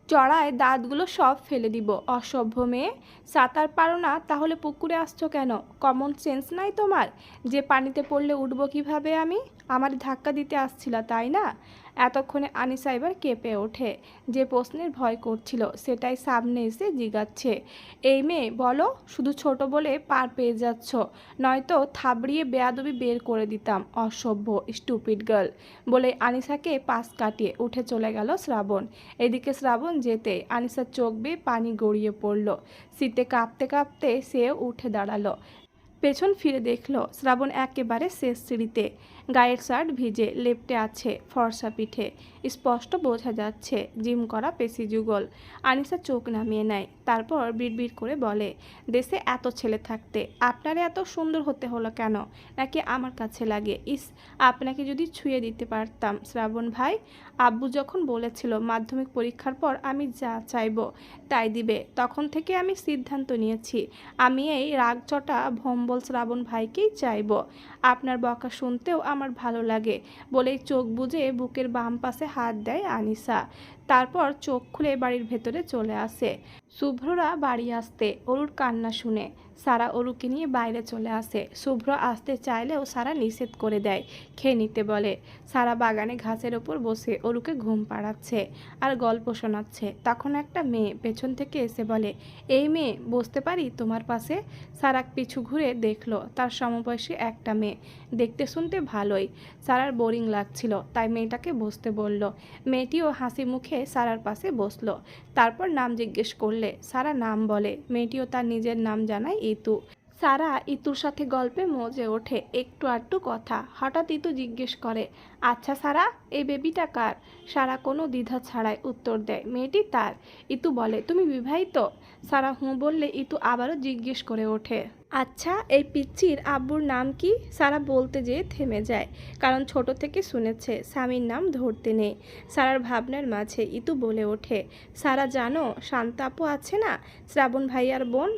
চড়ায় দাঁতগুলো সব ফেলে দিব। অসভ্য মেয়ে, সাঁতার পারো না তাহলে পুকুরে আসছো কেন? কমন সেন্স নাই তোমার? যে পানিতে পড়লে উঠবো কিভাবে আমি? আমার ধাক্কা দিতে আসছিল তাই না? এতক্ষণে আনিসা এবার কেঁপে ওঠে। যে প্রশ্নের ভয় করছিল সেটাই সামনে এসে জিগাচ্ছে। এই মেয়ে বলো, শুধু ছোট বলে পার পেয়ে যাচ্ছ, নয়তো থাবড়িয়ে বেয়াদবি বের করে দিতাম। অসভ্য স্টুপিড গার্ল বলে আনিসাকে পাশ কাটিয়ে উঠে চলে গেল শ্রাবণ। এদিকে শ্রাবণ যেতে আনিসার চোখ বেয়ে পানি গড়িয়ে পড়ল। শীতে কাঁপতে কাঁপতে সেও উঠে দাঁড়ালো। পেছন ফিরে দেখল শ্রাবণ একেবারে শেষ সিঁড়িতে। গায়ের শার্ট ভিজে লেপ্টে আছে ফর্সা পিঠে। স্পষ্ট বোঝা যাচ্ছে জিম করা পেশি যুগল। আনিসা চোখ নামিয়ে নেয়, তারপর বিড়বিড় করে বলে, দেশে এত ছেলে থাকতে আপনারে এত সুন্দর হতে হলো কেন? নাকি আমার কাছে লাগে? ইস, আপনাকে যদি ছুঁয়ে দিতে পারতাম শ্রাবণ ভাই। আব্বু যখন বলেছিল মাধ্যমিক পরীক্ষার পর আমি যা চাইবো তাই দিবে, তখন থেকে আমি সিদ্ধান্ত নিয়েছি আমি এই রাগচটা ভম্বল শ্রাবণ ভাইকেই চাইব। আপনার বকা শুনতেও আমার ভালো লাগে। বলেই চোখ বুজে বুকের বাম পাশে হাত দেয় আনিসা। তারপর চোখ খুলে বাড়ির ভেতরে চলে আসে। শুভ্ররা বাড়ি আসতে অরুর কান্না শুনে সারা অরুকে নিয়ে বাইরে চলে আসে। শুভ্র আসতে চাইলেও সারা নিষেধ করে দেয়, খেয়ে নিতে বলে। সারা বাগানে ঘাসের ওপর বসে অরুকে ঘুম পাড়াচ্ছে আর গল্প শোনাচ্ছে। তখন একটা মেয়ে পেছন থেকে এসে বলে, এই মেয়ে বসতে পারি তোমার পাশে? সারা পিছু ঘুরে দেখলো তার সমবয়সী একটা মেয়ে, দেখতে শুনতে ভালোই। সারার বোরিং লাগছিল তাই মেয়েটাকে বসতে বলল। মেয়েটিও হাসি মুখে সারার পাশে বসলো। তারপর নাম জিজ্ঞেস করলে সারা নাম বলে। মেয়েটিও তার নিজের নাম জানায় ইতু। সারা ইতুর সাথে গল্পে মজে ওঠে একটু আধটু কথা। হঠাৎ ইতু জিজ্ঞেস করে, আচ্ছা সারা, এই বেবিটা কার? সারা কোনো দ্বিধা ছাড়াই উত্তর দেয়, মেয়েটি তার। ইতু বলে, তুমি বিবাহিত? সারা হুঁ বললে ইতু আবারও জিজ্ঞেস করে ওঠে, আচ্ছা এই পিচ্চির আব্বুর নাম কি? সারা বলতে যেয়ে থেমে যায়, কারণ ছোট থেকে শুনেছে স্বামীর নাম ধরতে নেই। সারার ভাবনার মাঝে ইতু বলে ওঠে, সারা জানো শান্তা আপু আছে না, শ্রাবণ ভাইয়ার বোন?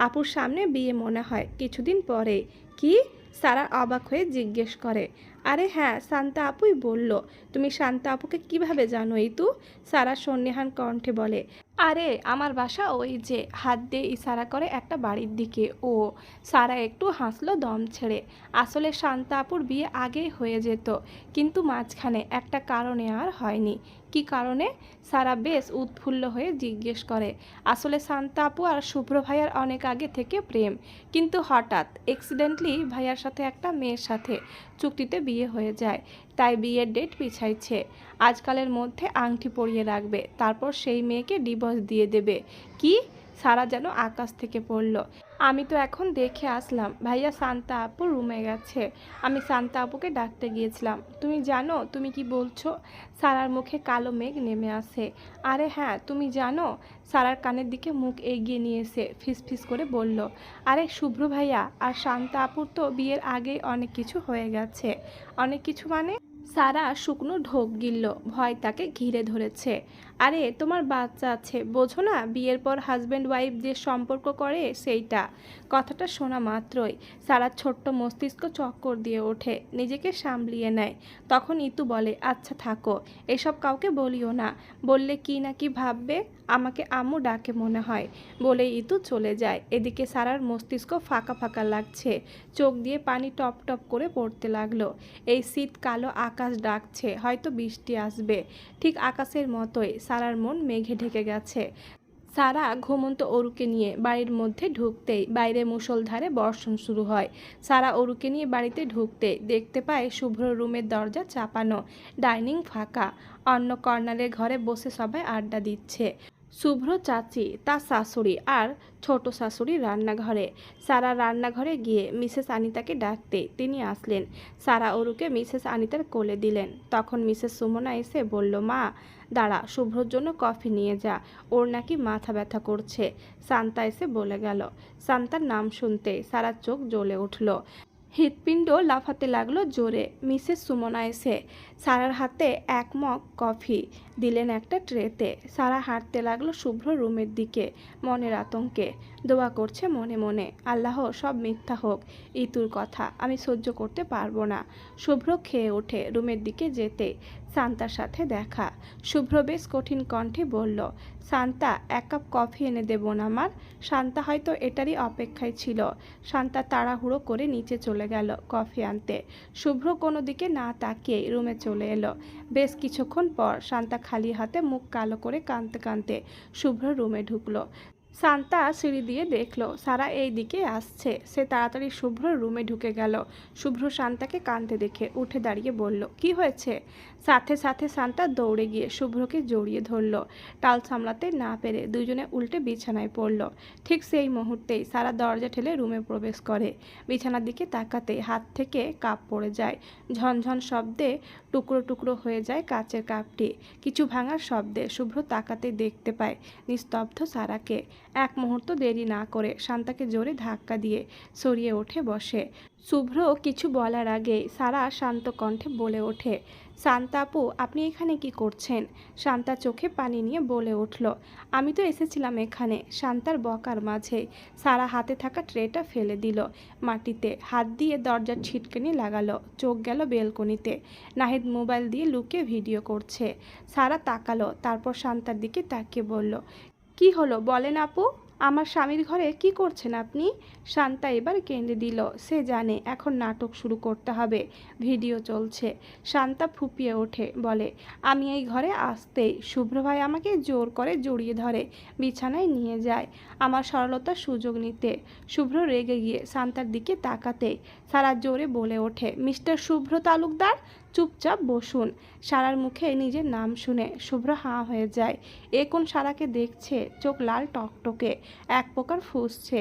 আপুর সামনে বিয়ে মনে হয় কিছুদিন পরে। কি? সারা অবাক হয়ে জিজ্ঞেস করে। আরে হ্যাঁ, শান্তা আপুই বলল। তুমি শান্তা আপুকে কিভাবে জানো ইতু? সারা সন্নিহান কণ্ঠে বলে, আরে আমার বাসা ওই যে। হাত দিয়ে ইশারা করে একটা বাড়ির দিকে ও। সারা একটু হাসলো দম ছেড়ে। আসলে শান্তা আপুর বিয়ে আগেই হয়ে যেত, কিন্তু মাঝখানে একটা কারণে আর হয়নি। কি কারণে? সারা বেশ উৎফুল্ল হয়ে জিজ্ঞেস করে। আসলে শান্তা আপু আর শুভ্র ভাইয়ার অনেক আগে থেকে প্রেম, কিন্তু হঠাৎ অ্যাক্সিডেন্টলি ভাইয়ার সাথে একটা মেয়ের সাথে চুক্তিতে বিয়ে হয়ে যায়, তাই বিয়ের ডেট পিছাইছে। আজকালের মধ্যে আংটি পরিয়ে রাখবে, তারপর সেই মেয়েকে ডিভোর্স দিয়ে দেবে। কি? সারা যেন আকাশ থেকে পড়ল। আমি তো এখন দেখে আসলাম ভাইয়া শান্তা আপু রুমে গেছে। আমি শান্তা আপুকে ডাকতে গিয়েছিলাম। তুমি জানো তুমি কি বলছো? সারার মুখে কালো মেঘ নেমে আসে। আরে হ্যাঁ তুমি জানো। সারার কানের দিকে মুখ এগিয়ে নিয়ে এসে ফিসফিস করে বলল, আরে শুভ্র ভাইয়া আর শান্তা আপুর তো বিয়ের আগেই অনেক কিছু হয়ে গেছে। অনেক কিছু মানে? সারা শুকনো ঢোক গিলল, ভয় তাকে ঘিরে ধরেছে। আরে তোমার বাচ্চা আছে, বোঝো না? বিয়ের পর হাজব্যান্ড ওয়াইফ যে সম্পর্ক করে সেইটা। কথাটা শোনা মাত্রই সারার ছোট্ট মস্তিষ্ক চক্কর দিয়ে ওঠে, নিজেকে সামলিয়ে নেয়। তখন ইতু বলে, আচ্ছা থাকো, এসব কাউকে বলিও না, বললে কি না কি ভাববে। আমাকে আম্মু ডাকে মনে হয়। বলে ইতু চলে যায়। এদিকে সারার মস্তিষ্ক ফাঁকা ফাঁকা লাগছে, চোখ দিয়ে পানি টপ টপ করে পড়তে লাগলো। এই শীত কালো আকাশ ডাকছে, হয়তো বৃষ্টি আসবে। ঠিক আকাশের মতোই সারার মন মেঘে ঢেকে গেছে। সারা ঘুমন্ত অরুকে নিয়ে বাড়ির মধ্যে ঢুকতেই বাইরে মুষলধারে বর্ষণ শুরু হয়। সারা অরুকে নিয়ে বাড়িতে ঢুকতেই দেখতে পায় শুভ্র রুমের দরজা চাপানো, ডাইনিং ফাঁকা। অন্য কর্নারের ঘরে বসে সবাই আড্ডা দিচ্ছে। শুভ্র চাচি, তার শাশুড়ি আর ছোট শাশুড়ি রান্নাঘরে। সারা রান্নাঘরে গিয়ে মিসেস আনিতাকে ডাকতে তিনি আসলেন। সারা অরুকে মিসেস আনিতার কোলে দিলেন। তখন মিসেস সুমনা এসে বলল, মা দাঁড়া, শুভ্রর জন্য কফি নিয়ে যা, ওর নাকি মাথা ব্যথা করছে। শান্তা এসে বলে গেল। শান্তার নাম শুনতে সারার চোখ জ্বলে উঠল, হৃৎপিণ্ড লাফাতে লাগলো জোরে। মিসেস সুমনা এসে সারার হাতে এক মগ কফি দিলেন একটা ট্রেতে। সারা হাঁটতে লাগলো শুভ্র রুমের দিকে মনের আতঙ্কে। দোয়া করছে মনে মনে, আল্লাহ সব মিথ্যা হোক, ইতুর কথা আমি সহ্য করতে পারবো না। শুভ্র খেয়ে ওঠে রুমের দিকে যেতে শান্তার সাথে দেখা। শুভ্র বেশ কঠিন কণ্ঠে বলল, শান্তা, এক কাপ কফি এনে দেবো না আমার? শান্তা হয়তো এটারই অপেক্ষায় ছিল। শান্তা তাড়াহুড়ো করে নিচে চলে গেল কফি আনতে। শুভ্র কোনো দিকে না তাকিয়েই রুমে চলে এলো। বেশ কিছুক্ষণ পর শান্তা খালি হাতে মুখ কালো করে কাঁদতে কাঁদতে শুভ্র রুমে ঢুকলো। শান্তা সিঁড়ি দিয়ে দেখলো সারা এই দিকে আসছে। সে তাড়াতাড়ি শুভ্র রুমে ঢুকে গেল। শুভ্র শান্তাকে কাঁদতে দেখে উঠে দাঁড়িয়ে বলল, কি হয়েছে? সাথে সাথে শান্তা দৌড়ে গিয়ে শুভ্রকে জড়িয়ে ধরল। টাল সামলাতে না পেরে দুজনে উল্টে বিছানায় পড়ল। ঠিক সেই মুহূর্তেই সারা দরজা ঠেলে রুমে প্রবেশ করে। বিছানার দিকে তাকাতে হাত থেকে কাপ পড়ে যায়। ঝনঝন শব্দে টুকরো টুকরো হয়ে যায় কাচের কাপটি। কিছু ভাঙার শব্দে শুভ্র তাকাতে দেখতে পায় নিস্তব্ধ সারাকে। এক মুহূর্ত দেরি না করে শান্তাকে জোরে ধাক্কা দিয়ে সরিয়ে ওঠে বসে। শুভ্র কিছু বলার আগেই সারা শান্ত কণ্ঠে বলে ওঠে, শান্তা আপু, আপনি এখানে কি করছেন? শান্তা চোখে পানি নিয়ে বলে উঠল, আমি তো এসেছিলাম এখানে। শান্তার বকার মাঝে সারা হাতে থাকা ট্রেটা ফেলে দিল মাটিতে, হাত দিয়ে দরজার ছিটকানি লাগালো। চোখ গেল বেলকনিতে। নাহিদ মোবাইল দিয়ে লুকিয়ে ভিডিও করছে। সারা তাকালো, তারপর শান্তার দিকে তাকিয়ে বলল, কি হলো বলেন আপু? আমার স্বামীর ঘরে কি করছেন আপনি? শান্তা এবার কেঁদে দিল। সে জানে এখন নাটক শুরু করতে হবে। ভিডিও চলছে। শান্তা ফুপিয়ে ওঠে, বলে, আমি এই ঘরে আসতেই শুভ্র ভাই আমাকে জোর করে জড়িয়ে ধরে বিছানায় নিয়ে যায় আমার সরলতার সুযোগ নিতে। শুভ্র রেগে গিয়ে শান্তার দিকে তাকাতেই সারা জোরে বলে ওঠে, মিস্টার শুভ্র তালুকদার, চুপচাপ বসুন। সারার মুখে নিজের নাম শুনে শুভ্র হাঁ হয়ে যায়। এ কোন সারাকে দেখছে? চোখ লাল টকটকে, এক প্রকার ফুঁসছে।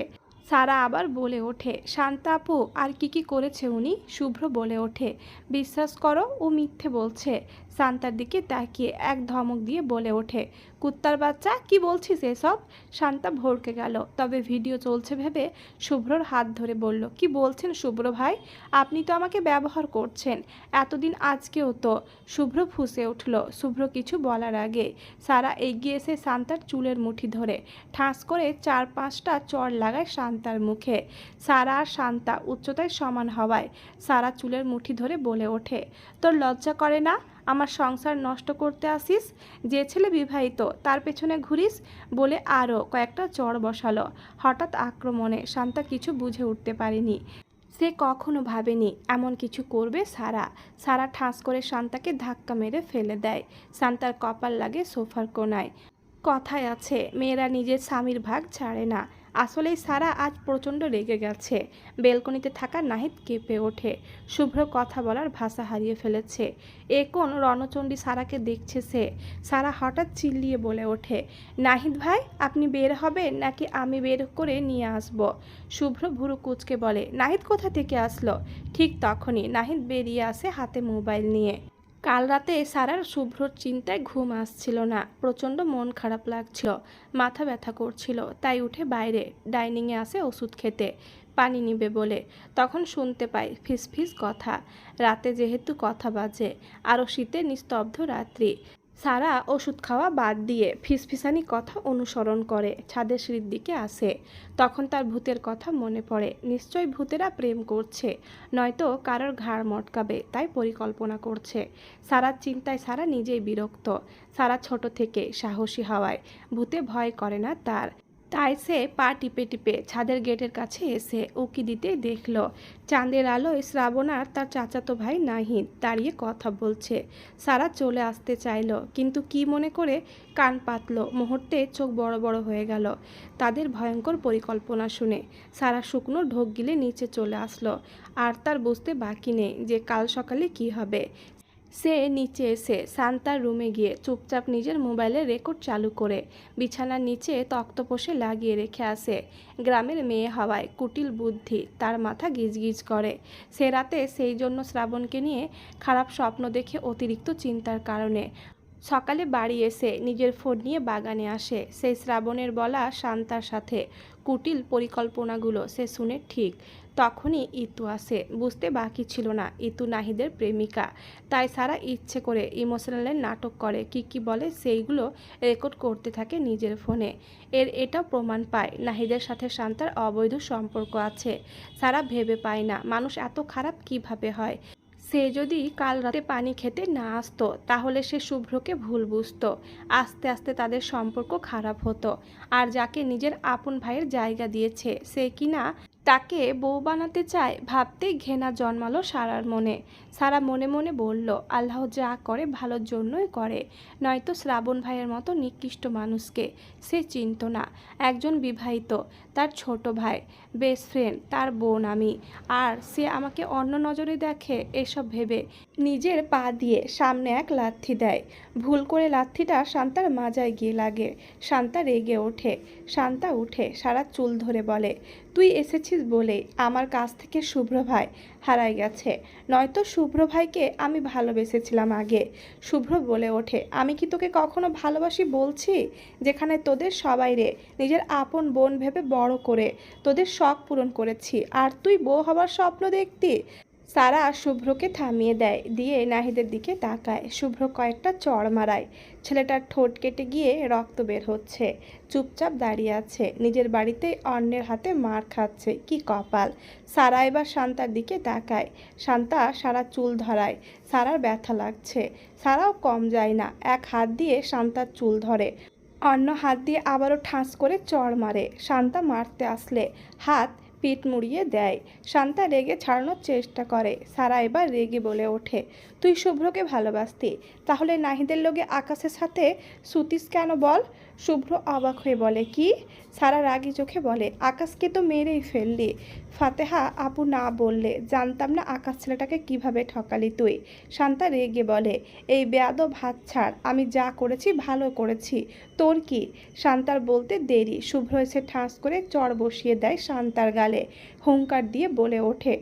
সারা আবার বলে ওঠে, শান্তা আপু, আর কি করেছে উনি? শুভ্র বলে ওঠে, বিশ্বাস করো ও মিথ্যে বলছে। শান্তার দিকে তাকিয়ে এক ধমক দিয়ে বলে ওঠে, কুত্তার বাচ্চা, কি বলছিস এসব? শান্তা ভড়কে গেল, তবে ভিডিও চলছে ভেবে শুভ্রর হাত ধরে বলল, কি বলছেন শুভ্র ভাই? আপনি তো আমাকে ব্যবহার করছেন এতদিন, আজকেও তো। শুভ্র ফুঁসে উঠল। শুভ্র কিছু বলার আগে সারা এগিয়ে এসে শান্তার চুলের মুঠি ধরে ঠাস করে 4-5টা চড় লাগায় শান্তার মুখে। সারা আর শান্তা উচ্চতায় সমান হওয়ায় সারা চুলের মুঠি ধরে বলে ওঠে, তোর লজ্জা করে না আমার সংসার নষ্ট করতে আসিস? যে ছেলে বিবাহিত তার পেছনে ঘুরিস? বলে আরও কয়েকটা চড় বসালো। হঠাৎ আক্রমণে শান্তা কিছু বুঝে উঠতে পারেনি। সে কখনো ভাবেনি এমন কিছু করবে সারা। সারা ঠাস করে শান্তাকে ধাক্কা মেরে ফেলে দেয়। শান্তার কপাল লাগে সোফার কোনায়। কথায় আছে, মেয়েরা নিজের স্বামীর ভাগ ছাড়ে না। আসলেই সারা আজ প্রচণ্ড রেগে গেছে। বেলকনিতে থাকা নাহিদ কেঁপে ওঠে। শুভ্র কথা বলার ভাষা হারিয়ে ফেলেছে। এ কোন রণচণ্ডী সারাকে দেখছে সে? সারা হঠাৎ চিল্লিয়ে বলে ওঠে, নাহিদ ভাই, আপনি বের হবেন নাকি আমি বের করে নিয়ে আসব? শুভ্র ভুরু কুঁচকে বলে, নাহিদ কোথা থেকে আসলো? ঠিক তখনই নাহিদ বেরিয়ে আসে হাতে মোবাইল নিয়ে। কাল রাতে সারার শুভ্রর চিন্তায় ঘুম আসছিল না। প্রচণ্ড মন খারাপ লাগছিল, মাথা ব্যথা করছিল। তাই উঠে বাইরে ডাইনিংয়ে আসে ওষুধ খেতে, পানি নিবে বলে। তখন শুনতে পাই ফিসফিস কথা। রাতে যেহেতু কথা বাজে, আরও শীতে নিস্তব্ধ রাত্রি। সারা ওষুধ খাওয়া বাদ দিয়ে ফিসফিসানি কথা অনুসরণ করে ছাদের সিঁড়ির দিকে আসে। তখন তার ভূতের কথা মনে পড়ে। নিশ্চয়ই ভূতেরা প্রেম করছে, নয়তো কারোর ঘাড় মটকাবে, তাই পরিকল্পনা করছে। সারার চিন্তায় সারা নিজেই বিরক্ত। সারা ছোট থেকে সাহসী হওয়ায় ভূতে ভয় করে না তার। তাই সে পা টিপে টিপে ছাদের গেটের কাছে এসে উকি দিতে দেখল চাঁদের আলোয় শ্রাবণ আর তার চাচাতো ভাই নাহিদ দাঁড়িয়ে কথা বলছে। সারা চলে আসতে চাইল, কিন্তু কি মনে করে কান পাতল। মুহূর্তে চোখ বড় বড় হয়ে গেল তাদের ভয়ঙ্কর পরিকল্পনা শুনে। সারা শুকনো ঢোক গিলে নিচে চলে আসলো। আর তার বুঝতে বাকি নেই যে কাল সকালে কি হবে। সে নিচে এসে শান্তার রুমে গিয়ে চুপচাপ নিজের মোবাইলের রেকর্ড চালু করে বিছানার নিচে তক্তপোষে লাগিয়ে রেখে আসে। গ্রামের মেয়ে হওয়ায় কুটিল বুদ্ধি তার মাথা গিজগিজ করে। সে রাতে সেই জন্য শ্রাবণকে নিয়ে খারাপ স্বপ্ন দেখে অতিরিক্ত চিন্তার কারণে সকালে বাড়ি এসে নিজের ফোন নিয়ে বাগানে আসে। সেই শ্রাবণের বলা শান্তার সাথে কুটিল পরিকল্পনাগুলো সে শুনে ঠিক তখনই ইতু আসে। বুঝতে বাকি ছিল না ইতু নাহিদের প্রেমিকা, তাই সারা ইচ্ছে করে ইমোশনালের নাটক করে, কি কি বলে সেইগুলো রেকর্ড করতে থাকে নিজের ফোনে। এটা প্রমাণ পায় নাহিদের সাথে শান্তার অবৈধ সম্পর্ক আছে। সারা ভেবে পায় না মানুষ এত খারাপ কিভাবে হয়। সে যদি কাল রাতে পানি খেতে না আসতো তাহলে সে শুভ্রকে ভুল বুঝতো। আস্তে আস্তে তাদের সম্পর্ক খারাপ হতো। আর যাকে নিজের আপন ভাইয়ের জায়গা দিয়েছে সে কিনা তাকে বউ বানাতে চায়, ভাবতেই ঘৃণা জন্মালো সারার মনে। সারা মনে মনে বলল, আল্লাহ যা করে ভালোর জন্যই করে, নয়তো শ্রাবণ ভাইয়ের মতো নিকৃষ্ট মানুষকে সে চিনত না। একজন বিবাহিত, তার ছোট ভাই, বেস্ট ফ্রেন্ড, তার বোন আমি, আর সে আমাকে অন্য নজরে দেখে। এসব ভেবে নিজের পা দিয়ে সামনে এক লাথি দেয়। ভুল করে লাথিটা শান্তার মাজায় গিয়ে লাগে। শান্তা রেগে ওঠে। শান্তা উঠে সারা চুল ধরে বলে, তুই এসেছিস বলেই আমার কাছ থেকে শুভ্র ভাই হারাই গেছে, নয়তো শুভ্র ভাইকে আমি ভালোবেসেছিলাম আগে। শুভ্র বলে ওঠে, আমি কি তোকে কখনো ভালোবাসি বলছি? যেখানে তোদের সবাই রে নিজের আপন বোন ভেবে বড় করে তোদের শখ পূরণ করেছি, আর তুই বউ হবার স্বপ্ন দেখতি। সারা শুভ্রকে থামিয়ে দেয়, দিয়ে নাহিদের দিকে তাকায়। শুভ্র কয়েকটা চড় মারায়। ছেলেটার ঠোঁট কেটে গিয়ে রক্ত বের হচ্ছে। চুপচাপ দাঁড়িয়ে আছে, নিজের বাড়িতেই অন্যের হাতে মার খাচ্ছে। কি কপাল! সারা এবার শান্তার দিকে তাকায়। শান্তা সারা চুল ধরায়। সারার ব্যথা লাগছে। সারাও কম যায় না, এক হাত দিয়ে শান্তার চুল ধরে, অন্য হাত দিয়ে আবারও ঠাস করে চড় মারে। শান্তা মারতে আসলে হাত পিঠ মুড়িয়ে দেয়। শান্তা রেগে ছাড়ানোর চেষ্টা করে। সারা এবার রেগে বলে ওঠে, তুই শুভ্রকে ভালোবাসতি, তাহলে নাহিদের লোকে আকাশের সাথে সুতিস কেন বল? শুভ্র অবাক হয়ে বলে, কি? সারা রাগি চোখে বলে, আকাশকে তো মেরেই ফেললি। ফাতেহা আপু না বললে জানতাম না আকাশ ছেলেটাকে কিভাবে ঠকালি তুই। শান্তা রেগে বলে, এই বেয়াদব হাত ছাড়, আমি যা করেছি ভালো করেছি, তোর কি? শান্তার বলতে দেরি, শুভ্র এসে ঠাস করে চড় বসিয়ে দেয় শান্তার গালে। হুঙ্কার দিয়ে বলে ওঠে,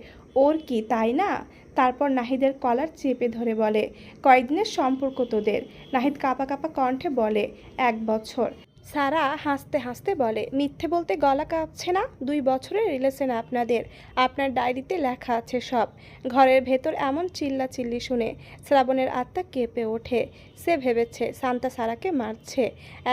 ওর কি তাই না? তারপর নাহিদের কলার চেপে ধরে বলে, কয়দিনের সম্পর্ক তোদের? নাহিদ কাঁপা কাঁপা কণ্ঠে বলে, 1 বছর। সারা হাসতে হাসতে বলে, মিথ্যে বলতে গলা কাঁপছে না? 2 বছরের রিলেশন আপনাদের, আপনার ডায়েরিতে লেখা আছে সব। ঘরের ভেতর এমন চিল্লাচিল্লি শুনে শ্রাবণের আত্মা কেঁপে ওঠে। সে ভেবেছে শান্তা সারাকে মারছে।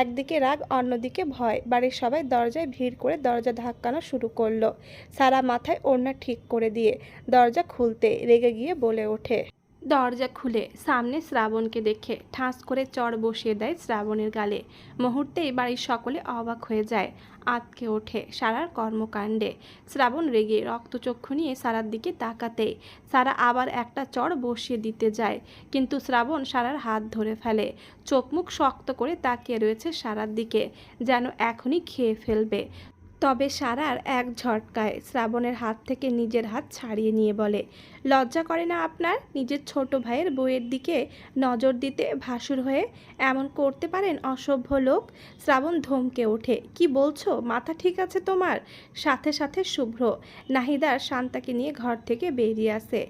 একদিকে রাগ, অন্যদিকে ভয়। বাড়ির সবাই দরজায় ভিড় করে দরজা ধাক্কানো শুরু করলো। সারা মাথায় ওড়না ঠিক করে দিয়ে দরজা খুলতে রেগে গিয়ে বলে ওঠে। দরজা খুলে সামনে শ্রাবণকে দেখে ঠাস করে চড় বসিয়ে দেয় শ্রাবণের গালে। মুহূর্তেই বাড়ির সকলে অবাক হয়ে যায়, আঁতকে ওঠে সারার কর্মকাণ্ডে। শ্রাবণ রেগে রক্তচক্ষু নিয়ে সারার দিকে তাকাতেই সারা আবার একটা চড় বসিয়ে দিতে যায়, কিন্তু শ্রাবণ সারার হাত ধরে ফেলে। চোখ মুখ শক্ত করে তাকিয়ে রয়েছে সারার দিকে, যেন এখনই খেয়ে ফেলবে। তবে সারার এক ঝটকায় শ্রাবণের হাত থেকে নিজের হাত ছাড়িয়ে নিয়ে বলে, লজ্জা করে না আপনার নিজের ছোট ভাইয়ের বউয়ের দিকে নজর দিতে? ভাসুর হয়ে এমন করতে পারেন অসভ্য লোক? শ্রাবণ ধমকে ওঠে, কি বলছো? মাথা ঠিক আছে তোমার? সাথে সাথে শুভ্র, নাহিদার শান্তাকে নিয়ে ঘর থেকে বেরিয়ে আসে।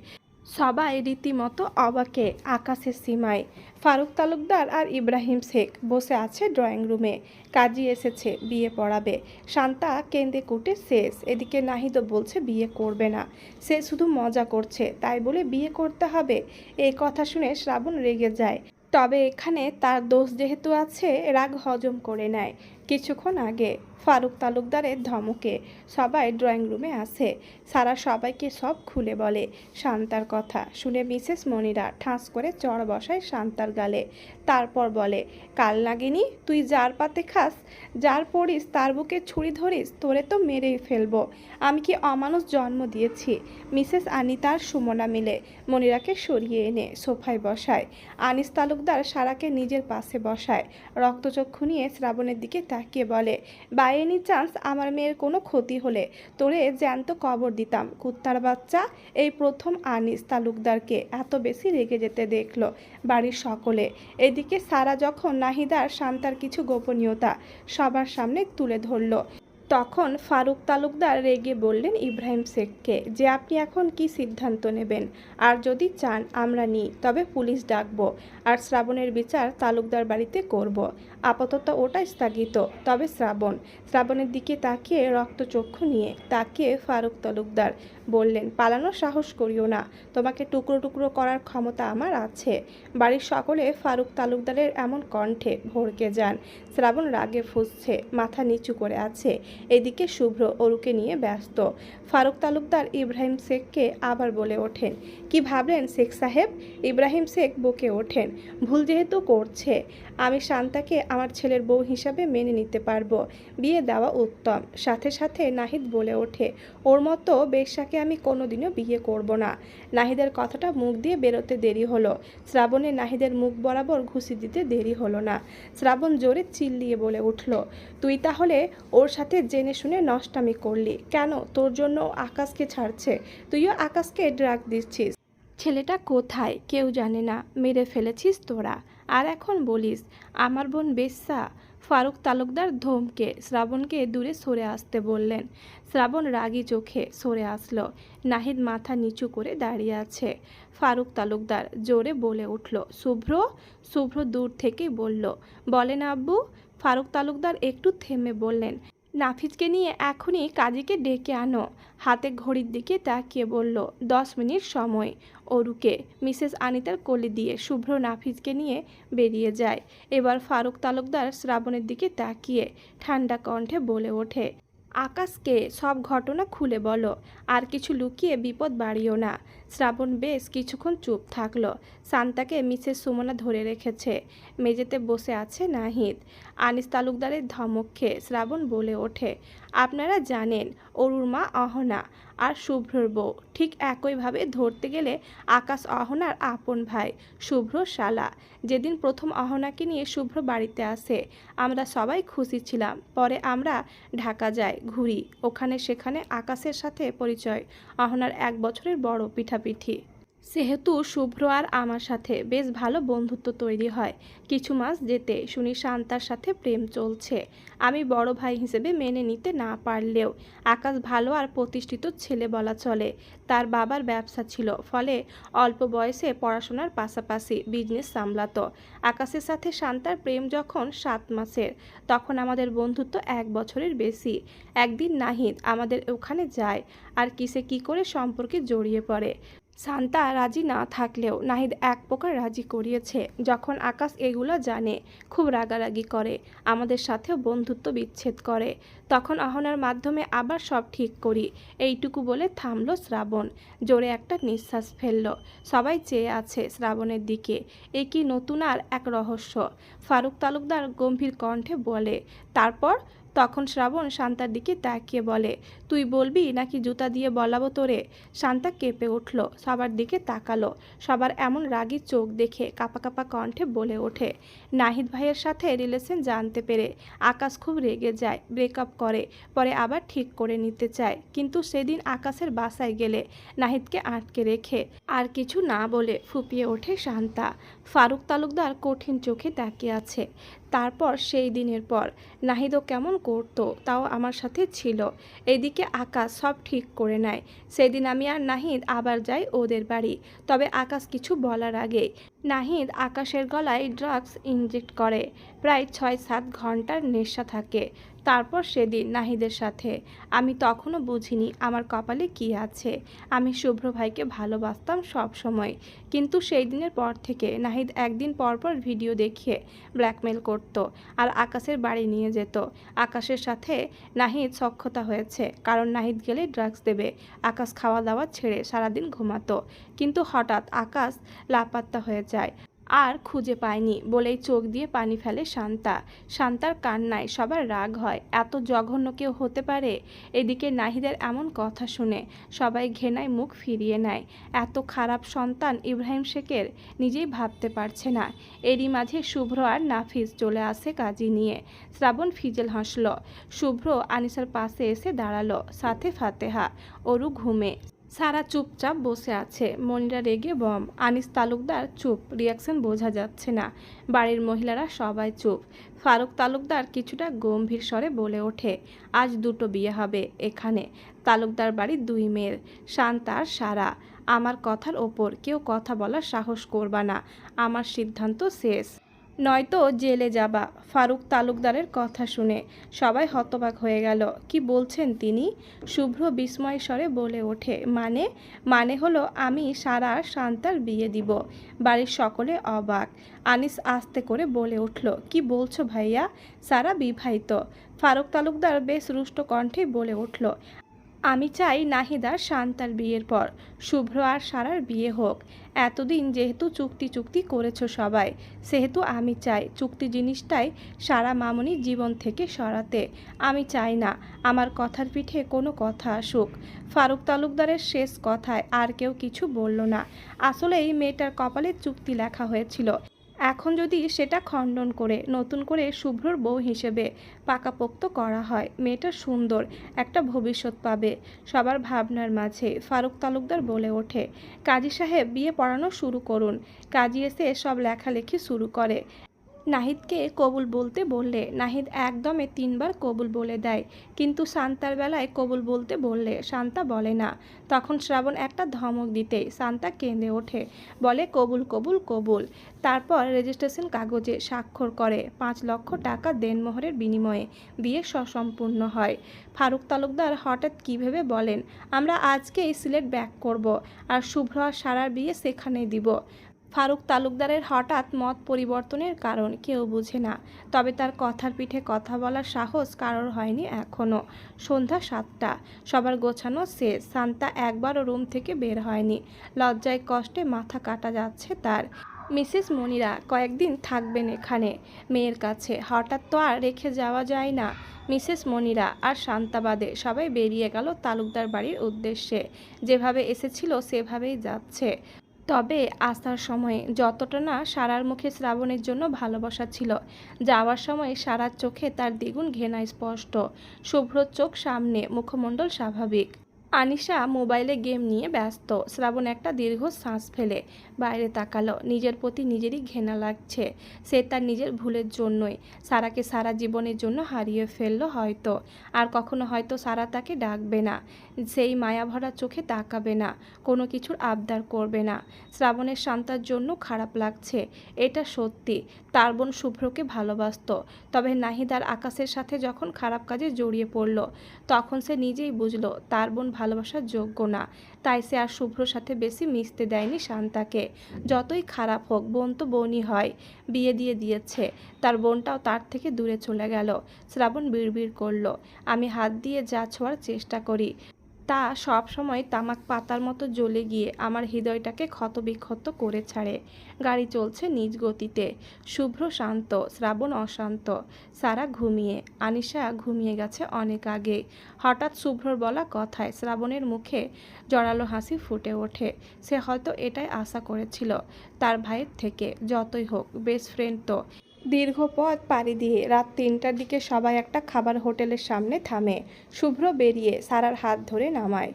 সবাই রীতিমতো অবাকে আকাশের সীমায়। ফারুক তালুকদার আর ইব্রাহিম শেখ বসে আছে ড্রয়িং রুমে। কাজী এসেছে, বিয়ে পড়াবে। শান্তা কেঁদে কুটে শেষ। এদিকে নাহিদও বলছে বিয়ে করবে না, সে শুধু মজা করছে, তাই বলে বিয়ে করতে হবে? এই কথা শুনে শ্রাবণ রেগে যায়। তবে এখানে তার দোষ যেহেতু আছে, রাগ হজম করে নেয়। কিছুক্ষণ আগে ফারুক তালুকদারের ধমকে সবাই ড্রয়িং রুমে আসে। সারা সবাইকে সব খুলে বলে শান্তার কথা। শুনে মিসেস মনিরা ঠাস করে চড় বসায় শান্তার গালে। তারপর বলে, কাল লাগেনি? তুই যার পাতে খাস, যার পড়িস, তার বুকে ছুরি ধরিস, তোরে তো মেরেই ফেলবো। আমি কি অমানুষ জন্ম দিয়েছি? মিসেস আনিতা আর সুমনা মিলে মনিরাকে সরিয়ে এনে সোফায় বসায়। আনিস তালুকদার সারাকে নিজের পাশে বসায়। রক্তচক্ষু নিয়ে শ্রাবণের দিকে তাকিয়ে বলে, বাই এনি চান্স আমার মেয়ের কোনো ক্ষতি হলে তোরে জ্যান্ত কবর দিতাম, কুত্তার বাচ্চা। এই প্রথম আনিস তালুকদারকে এত বেশি রেগে যেতে দেখলো বাড়ির সকলে। এদিকে সারা যখন নাহিদার শান্তার কিছু গোপনীয়তা সবার সামনে তুলে ধরল, তখন ফারুক তালুকদার রেগে বললেন ইব্রাহিম শেখকে যে আপনি এখন কি সিদ্ধান্ত নেবেন, আর যদি চান আমরা নিই তবে পুলিশ ডাকবো আর শ্রাবণের বিচার তালুকদার বাড়িতে করব। আপাতত ওটা স্থগিত, তবে শ্রাবণের দিকে তাকিয়ে রক্তচক্ষু নিয়ে তাকিয়ে ফারুক তালুকদার বললেন পালানোর সাহস করিও না, তোমাকে টুকরো টুকরো করার ক্ষমতা আমার আছে। বাড়ির সকলে ফারুক তালুকদারের এমন কণ্ঠে ভড়কে যান। শ্রাবণ রাগে ফুঁসছে, মাথা নিচু করে আছে। এদিকে শুভ্র অরুকে নিয়ে ব্যস্ত। ফারুক তালুকদার ইব্রাহিম শেখকে আবার বলে ওঠেন, কি ভাবলেন শেখ সাহেব? ইব্রাহিম শেখ বকে ওঠেন, ভুল যেহেতু করছে, আমি শান্তাকে আমার ছেলের বউ হিসাবে মেনে নিতে পারবো, বিয়ে দেওয়া উত্তম। সাথে সাথে নাহিদ বলে ওঠে, ওর মতো বেশ্যাকে আমি কোনোদিনও বিয়ে করব না। নাহিদের কথাটা মুখ দিয়ে বেরোতে দেরি হলো। শ্রাবণে নাহিদের মুখ বরাবর ঘুষি দিতে দেরি হলো না। শ্রাবণ জোরে চিল্লিয়ে বলে উঠল, তুই তাহলে ওর সাথে জেনে শুনে নষ্টামি করলি কেন? তোর জন্য আকাশকে ছাড়ছে, তুইও আকাশকে ড্রাগ দিচ্ছিস। ছেলেটা কোথায় কেউ জানে না, মেরে ফেলেছিস তোরা, আর এখন বলিস আমার বোন বেশ্যা? ফারুক তালুকদার ধমকে শ্রাবণকে দূরে সরে আসতে বললেন। শ্রাবণ রাগী চোখে সরে আসলো। নাহিদ মাথা নিচু করে দাঁড়িয়ে আছে। ফারুক তালুকদার জোরে বলে উঠল, শুভ্র। শুভ্র দূর থেকেই বলল, বলেন আব্বু। ফারুক তালুকদার একটু থেমে বললেন, নাফিজকে নিয়ে এখনই কাজীকে ডেকে আনো। হাতে ঘড়ির দিকে তাকিয়ে বলল, 10 মিনিট সময়। অরুকে মিসেস আনিতার কোলে দিয়ে শুভ্র নাফিজকে নিয়ে বেরিয়ে যায়। এবার ফারুক তালুকদার শ্রাবণের দিকে তাকিয়ে ঠান্ডা কণ্ঠে বলে ওঠে, আকাশকে সব ঘটনা খুলে বলো, আর কিছু লুকিয়ে বিপদ বাড়িও না। শ্রাবণ বেশ কিছুক্ষণ চুপ থাকলো। শান্তাকে মিসেস সুমনা ধরে রেখেছে। মেঝেতে বসে আছে নাহিদ। আনিস তালুকদারের ধমক খেয়ে শ্রাবণ বলে ওঠে, আপনারা জানেন অরুর মা অহনা আর শুভ্রর বউ, ঠিক একইভাবে ধরতে গেলে আকাশ অহনার আপন ভাই, শুভ্র শালা। যেদিন প্রথম অহনাকে নিয়ে শুভ্র বাড়িতে আসে আমরা সবাই খুশি ছিলাম। পরে আমরা ঢাকা যাই, ঘুরি, ওখানে সেখানে আকাশের সাথে পরিচয়। অহনার 1 বছরের বড় পিঠাপিঠি। সেহেতু শুভ্র আর আমার সাথে বেশ ভালো বন্ধুত্ব তৈরি হয়। কিছু মাস যেতে শুনি শান্তার সাথে প্রেম চলছে। আমি বড় ভাই হিসেবে মেনে নিতে না পারলেও আকাশ ভালো আর প্রতিষ্ঠিত ছেলে বলা চলে। তার বাবার ব্যবসা ছিল, ফলে অল্প বয়সে পড়াশোনার পাশাপাশি বিজনেস সামলাতো। আকাশের সাথে শান্তার প্রেম যখন 7 মাসের, তখন আমাদের বন্ধুত্ব 1 বছরের বেশি। একদিন নাহিদ আমাদের ওখানে যায় আর কিসে কি করে সম্পর্কে জড়িয়ে পড়ে। শান্তা রাজি না থাকলেও নাহিদ এক প্রকার রাজি করিয়েছে। যখন আকাশ এগুলো জানে খুব রাগারাগি করে, আমাদের সাথেও বন্ধুত্ব বিচ্ছেদ করে। তখন অহনার মাধ্যমে আবার সব ঠিক করি। এইটুকু বলে থামলো শ্রাবণ, জোরে একটা নিঃশ্বাস ফেললো। সবাই চেয়ে আছে শ্রাবণের দিকে। এ কি নতুন আর এক রহস্য? ফারুক তালুকদার গম্ভীর কণ্ঠে বলে। তারপর? তখন শ্রাবণ শান্তার দিকে তাকিয়ে বলে, তুই বলবি নাকি জুতা দিয়ে বলাবো তোরে? শান্তা কেঁপে উঠল, সবার দিকে তাকালো। সবার এমন রাগী চোখ দেখে কাঁপা কাঁপা কণ্ঠে বলে ওঠে, নাহিদ ভাইয়ের সাথে রিলেশন জানতে পেরে আকাশ খুব রেগে যায়, ব্রেকআপ করে, পরে আবার ঠিক করে নিতে চায়। কিন্তু সেদিন আকাশের বাসায় গেলে নাহিদকে আটকে রেখে আর কিছু না বলে ফুপিয়ে ওঠে শান্তা। ফারুক তালুকদার কঠিন চোখে তাকিয়ে আছে। তারপর সেই দিনের পর নাহিদও কেমন করতো, তাও আমার সাথে ছিল। এদিকে আকাশ সব ঠিক করে নেয়। সেদিন আমি আর নাহিদ আবার যাই ওদের বাড়ি। তবে আকাশ কিছু বলার আগেই নাহিদ আকাশের গলায় ড্রাগস ইনজেক্ট করে। প্রায় 6-7 ঘন্টার নেশা থাকে। তারপর সেদিন নাহিদের সাথে আমি তখনও বুঝিনি আমার কপালে কি আছে। আমি শুভ্র ভাইকে ভালোবাসতাম সব সময়, কিন্তু সেই দিনের পর থেকে নাহিদ একদিন পরপর ভিডিও দেখিয়ে ব্ল্যাকমেল করত আর আকাশের বাড়ি নিয়ে যেত। আকাশের সাথে নাহিদ সখ্যতা হয়েছে, কারণ নাহিদ গেলে ড্রাগস দেবে। আকাশ খাওয়া দাওয়া ছেড়ে সারাদিন ঘুমাতো, কিন্তু হঠাৎ আকাশ লাপাত্তা হয়ে যায় আর খুঁজে পায়নি বলেই চোখ দিয়ে পানি ফেলে শান্তা। শান্তার কান্নায় সবার রাগ হয়, এত জঘন্য কেউ হতে পারে? এদিকে নাহিদের এমন কথা শুনে সবাই ঘৃণায় মুখ ফিরিয়ে নেয়। এত খারাপ সন্তান ইব্রাহিম শেখের নিজেই ভাবতে পারছে না। এরই মাঝে শুভ্র আর নাফিজ চলে আসে কাজী নিয়ে। শ্রাবণ ফিজেল হাসল। শুভ্র আনিসার পাশে এসে দাঁড়ালো, সাথে ফাতেহা। অরু ঘুমে। সারা চুপচাপ বসে আছে, মনিরা রেগে বম, আনিস তালুকদার চুপ, রিয়াকশন বোঝা যাচ্ছে না। বাড়ির মহিলারা সবাই চুপ। ফারুক তালুকদার কিছুটা গম্ভীর স্বরে বলে ওঠে, আজ দুটো বিয়ে হবে এখানে। তালুকদার বাড়ির দুই মেয়ের, শান্তা আর সারা। আমার কথার ওপর কেউ কথা বলার সাহস করবা না, আমার সিদ্ধান্ত শেষ, নয়তো জেলে যাবা। ফারুক তালুকদারের কথা শুনে সবাই হতবাক হয়ে গেল। কি বলছেন তিনি? শুভ্র বিস্ময় স্বরে বলে ওঠে, মানে হলো আমি সারা আর শান্তার বিয়ে দিব। বাড়ির সকলে অবাক। আনিস আস্তে করে বলে উঠল, কি বলছো ভাইয়া? সারা বিবাহিত। ফারুক তালুকদার বেশ রুষ্ট কণ্ঠে বলে উঠল, আমি চাই নাহিদার শান্তার বিয়ের পর শুভ্র আর সারার বিয়ে হোক। এতদিন যেহেতু চুক্তি করেছো সবাই, সেহেতু আমি চাই চুক্তি জিনিসটাই সারা মামুনি জীবন থেকে সরাতে। আমি চাই না আমার কথার পিঠে কোনো কথা আসুক। ফারুক তালুকদারের শেষ কথায় আর কেউ কিছু বলল না। আসলে এই মেয়েটার কপালে চুক্তি লেখা হয়েছিল, এখন যদি সেটা খণ্ডন করে নতুন করে শুভ্রর বউ হিসেবে পাকাপোক্ত করা হয়, মেয়েটা সুন্দর একটা ভবিষ্যৎ পাবে। সবার ভাবনার মাঝে ফারুক তালুকদার বলে ওঠে, কাজী সাহেব বিয়ে পড়ানো শুরু করুন। কাজী এসে সব লেখালেখি শুরু করে। নাহিদকে কবুল বলতে বললে নাহিদ একদমে তিনবার কবুল বলে দেয়, কিন্তু শান্তার বেলায় কবুল বলতে বললে শান্তা বলে না। তখন শ্রাবণ একটা ধমক দিতেই শান্তা কেঁদে ওঠে, বলে কবুল কবুল কবুল। তারপর রেজিস্ট্রেশন কাগজে স্বাক্ষর করে 5 লক্ষ টাকা দেনমোহরের বিনিময়ে বিয়ে সসম্পূর্ণ হয়। ফারুক তালুকদার হঠাৎ কী ভেবে বলেন, আমরা আজকেই সিলেট ব্যাক করব আর শুভ্র আর সারার বিয়ে সেখানেই দিব। ফারুক তালুকদারের হঠাৎ মত পরিবর্তনের কারণ কেউ বুঝে না, তবে তার কথার পিঠে কথা বলার সাহস কারোর হয়নি এখনও। সন্ধ্যা 7টা, সবার গোছানো শেষ। শান্তা একবারও রুম থেকে বের হয়নি, লজ্জায় কষ্টে মাথা কাটা যাচ্ছে তার। মিসেস মনিরা কয়েকদিন থাকবেন এখানে মেয়ের কাছে, হঠাৎ তো আর রেখে যাওয়া যায় না। মিসেস মনিরা আর শান্তাবাদে সবাই বেরিয়ে গেল তালুকদার বাড়ির উদ্দেশ্যে। যেভাবে এসেছিল সেভাবেই যাচ্ছে। তবে আসার সময় যতটা না সারার মুখে শ্রাবণের জন্য ভালোবাসা ছিল, যাওয়ার সময় সারার চোখে তার দ্বিগুণ ঘৃণা স্পষ্ট। শুভ্রর চোখ সামনে, মুখমণ্ডল স্বাভাবিক। আনিশা মোবাইলে গেম নিয়ে ব্যস্ত। শ্রাবণ একটা দীর্ঘ শ্বাস ফেলে বাইরে তাকালো। নিজের প্রতি নিজেরই ঘেনা লাগছে। সে তার নিজের ভুলের জন্যই সারাকে সারা জীবনের জন্য হারিয়ে ফেললো হয়তো। আর কখনো হয়তো সারা তাকে ডাকবে না, সেই মায়াভরা চোখে তাকাবে না, কোনো কিছুর আবদার করবে না। শ্রাবণের শান্তার জন্য খারাপ লাগছে, এটা সত্যি। তার বোন শুভ্রকে ভালোবাসত, তবে নাহিদার আকাশের সাথে যখন খারাপ কাজে জড়িয়ে পড়ল, তখন সে নিজেই বুঝলো তার বোন ভালোবাসার যোগ্য না। তাই সে আর শুভ্রর সাথে বেশি মিশতে দেয়নি শান্তাকে। যতই খারাপ হোক, বোন তো বোনই হয়। বিয়ে দিয়ে দিয়েছে, তার বোনটাও তার থেকে দূরে চলে গেল। শ্রাবণ বিড়বিড় করলো, আমি হাত দিয়ে যা ছোঁয়ার চেষ্টা করি তা সব সময় তামাক পাতার মতো জ্বলে গিয়ে আমার হৃদয়টাকে ক্ষতবিক্ষত করে ছাড়ে। গাড়ি চলছে নিজ গতিতে। শুভ্র শান্ত, শ্রাবণ অশান্ত, সারা ঘুমিয়ে, আনিশা ঘুমিয়ে গেছে অনেক আগে। হঠাৎ শুভ্রর বলা কথায় শ্রাবণের মুখে জড়ালো হাসি ফুটে ওঠে। সে হয়তো এটাই আশা করেছিল তার ভাইয়ের থেকে। যতই হোক, বেস্ট ফ্রেন্ড তো। দীর্ঘ পথ পাড়ি দিয়ে রাত 3টার দিকে সবাই একটা খাবার হোটেলের সামনে থামে। শুভ্র বেরিয়ে সারার হাত ধরে নামায়।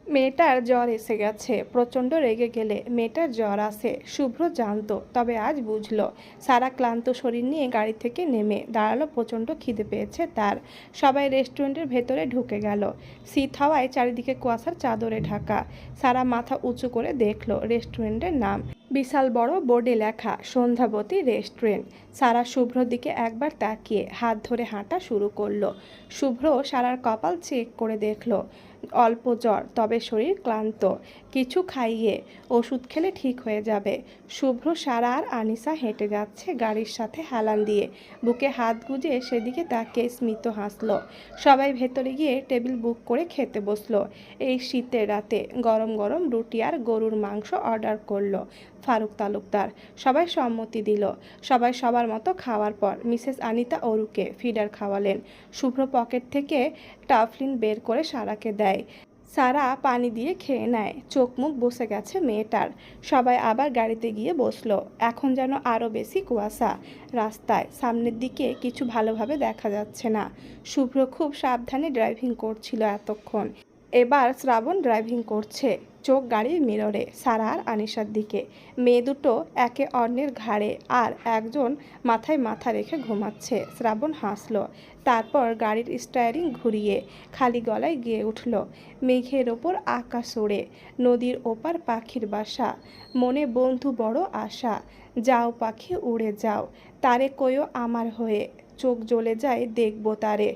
মেয়েটার জ্বর এসে গেছে। প্রচণ্ড রেগে গেলে মেয়েটার জ্বর আসে, শুভ্র জানতো, তবে আজ বুঝলো। সারা ক্লান্ত শরীর নিয়ে গাড়ি থেকে নেমে দাঁড়ালো। প্রচণ্ড খিদে পেয়েছে তার। সবাই রেস্টুরেন্টের ভেতরে ঢুকে গেল। শীত হাওয়ায় চারিদিকে কুয়াশার চাদরে ঢাকা। সারা মাথা উঁচু করে দেখলো রেস্টুরেন্টের নাম। বিশাল বড় বোর্ডে লেখা সন্ধ্যাবতী রেস্টুরেন্ট। সারা শুভ্রর দিকে একবার তাকিয়ে হাত ধরে হাঁটা শুরু করলো। শুভ্র সারার কপাল চেক করে দেখলো অল্প জ্বর, তবে শরীর ক্লান্ত। কিছু খাইয়ে ওষুধ খেলে ঠিক হয়ে যাবে। শুভ্র, সারা আর আনিসা হেঁটে যাচ্ছে গাড়ির সাথে হেলান দিয়ে। বুকে হাত গুজে সেদিকে তাকিয়ে স্মিত হাসলো। সবাই ভেতরে গিয়ে টেবিল বুক করে খেতে বসলো। এই শীতের রাতে গরম গরম রুটি আর গরুর মাংস অর্ডার করলো ফারুক তালুকদার। সবাই সম্মতি দিল। সবাই সবার মতো খাওয়ার পর মিসেস আনিতা অরুকে ফিডার খাওয়ালেন। শুভ্র পকেট থেকে টাফলিন বের করে সারাকে দেয়। সারা পানি দিয়ে খেয়ে নেয়। চোখ মুখ বসে গেছে মেয়েটার। সবাই আবার গাড়িতে গিয়ে বসলো। এখন যেন আরও বেশি কুয়াশা রাস্তায়। সামনের দিকে কিছু ভালোভাবে দেখা যাচ্ছে না। শুভ্র খুব সাবধানে ড্রাইভিং করছিল এতক্ষণ। এবার শ্রাবণ ড্রাইভিং করছে, চোখ গাড়ির মিররে সারা আর আনিশার দিকে। মেয়ে দুটো একে অন্যের ঘাড়ে, আর একজন মাথায় মাথা রেখে ঘুমাচ্ছে। শ্রাবণ হাসলো, তারপর গাড়ির স্টায়ারিং ঘুরিয়ে খালি গলায় গেয়ে উঠল, মেঘের ওপর আকাশ ওড়ে, নদীর ওপার পাখির বাসা, মনে বন্ধু বড় আশা, যাও পাখি উড়ে যাও, তারে কয়ো আমার হয়ে, চোখ জ্বলে যায় দেখবো তারে,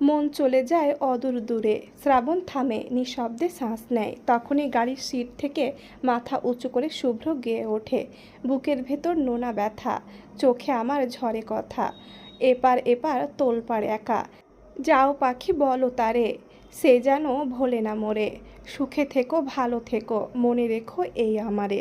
মন চলে যায় অদূর দূরে। শ্রাবণ থামে, নিঃশব্দে শ্বাস নেয়। তখনই গাড়ির সিট থেকে মাথা উঁচু করে শুভ্র গেয়ে ওঠে, বুকের ভেতর নোনা ব্যথা, চোখে আমার ঝরে কথা, এপার এপার তোলপাড় একা, যাও পাখি বলো তারে, সে যেন ভোলে না মোরে, সুখে থেকো ভালো থেকো, মনে রেখো এই আমারে।